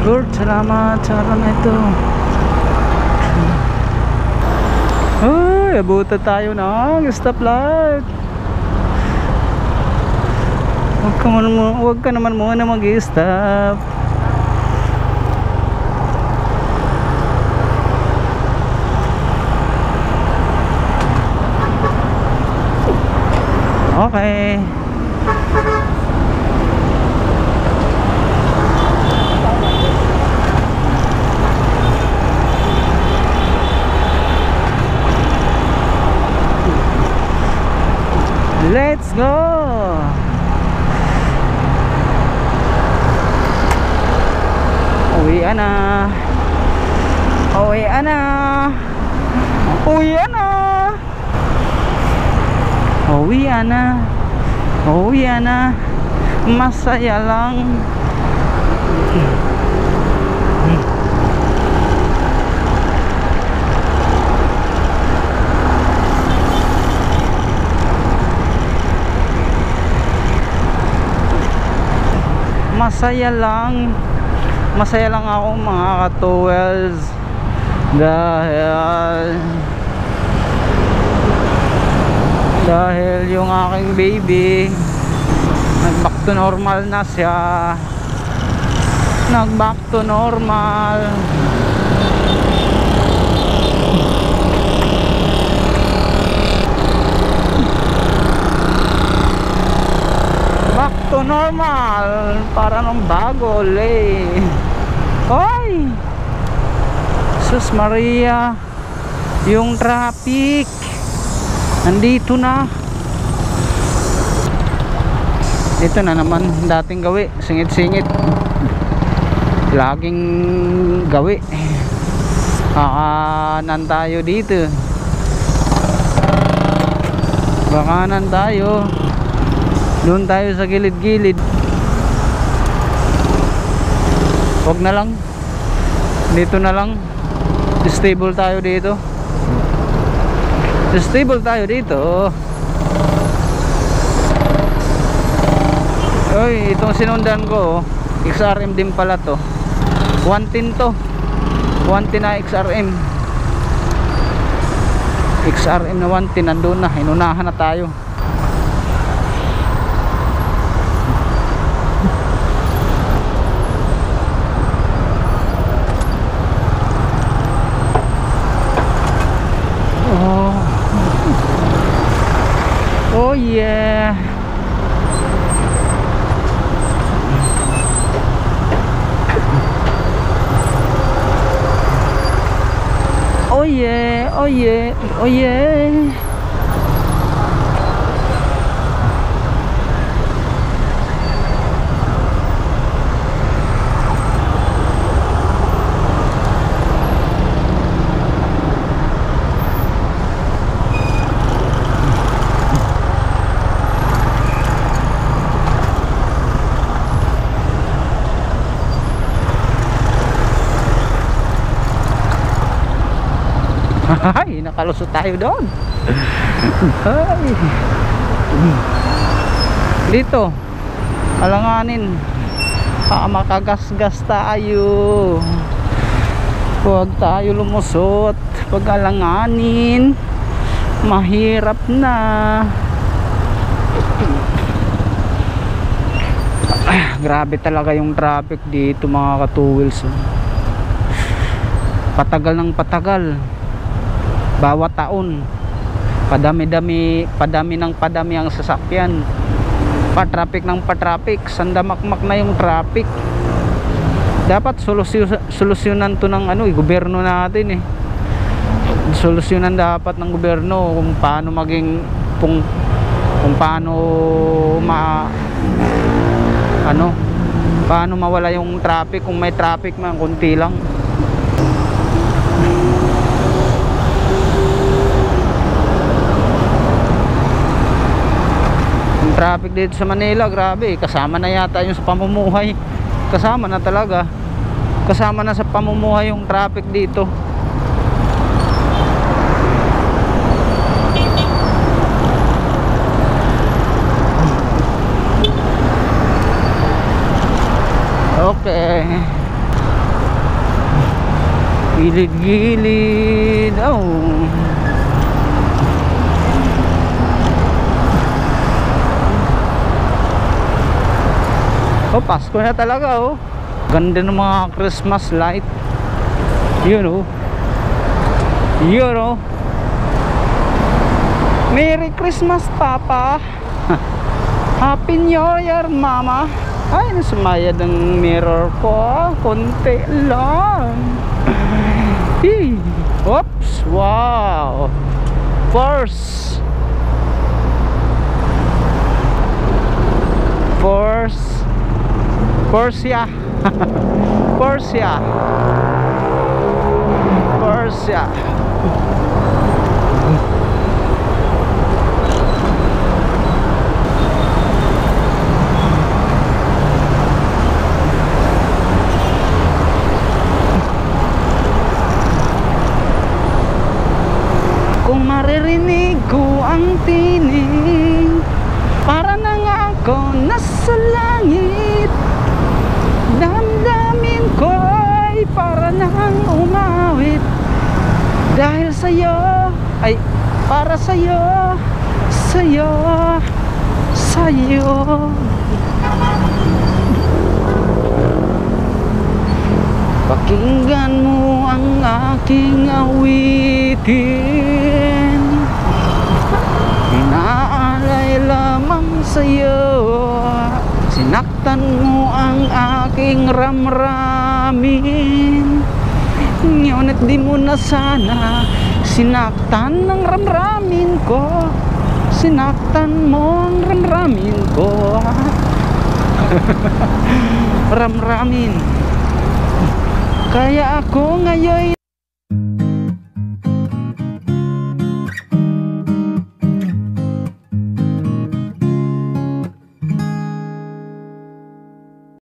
Lord, salamat sa araw na ito. Ay, abutan tayo ng stoplight. Huwag ka naman muna mag-stop. Okay. Let's go. Uwian na. Uwian na. Uwian na. Uwian na. Uwian na. Masaya lang. Masaya lang ako mga ka-towels dahil yung aking baby nag-back to normal na siya, nag-back to normal. Back to normal, para nung bago ulit. Hoy! Sus Maria, yung traffic nandito na. Ito na naman dating gawi, singit-singit. Laging gawi. Kakanan tayo dito. Bakanan tayo. Doon tayo sa gilid-gilid. Huwag na lang. Dito na lang. Stable tayo dito. Stable tayo dito. Oy, itong sinundan ko, XRM din pala to. 110 to. 110 na XRM. XRM na 110 nandun na. Inunahan na tayo. Oh yeah. Oh yeah, oh yeah, oh yeah. Ay, nakalusot tayo doon. Ay. Dito, alanganin. Makagasgas tayo. Huwag tayo lumusot. Pag alanganin, mahirap na. Grabe talaga yung traffic dito mga ka-two-wheels. Patagal ng patagal. Bawat taon padami ang sasakyan, patraffic ng patraffic, sandamakmak na yung traffic. Dapat solusyonan to ng gobyerno natin solusyonan dapat ng gobyerno kung paano maging kung paano paano mawala yung traffic. Kung may traffic man, konti lang. Traffic dito sa Manila, grabe, kasama na yata yung sa pamumuhay. Kasama na talaga. Kasama na sa pamumuhay yung traffic dito. Okay. Gilid-gilid. Oh. Oh, Pasko na talaga oh. Ganda ng mga Christmas light. Yun oh. Yun oh. Merry Christmas, Papa. Happy New Year, Mama. Ay, nasumayad ang mirror ko. Konti lang. Oops, wow. Force. Porsche. Kung maririnig ko ang tinig, para na nga ako nasa langit. Damdamin ko ay para nang umawit. Dahil sa'yo, ay para sa'yo, sa'yo, sa'yo. Pakinggan mo ang aking awitin, inaalay lamang sa'yo. Sinaktan mo ang aking ramramin, ngunit di mo na sana sinaktan ang ramramin ko. Sinaktan mo ang ramramin ko. Ramramin. Kaya ako ngayon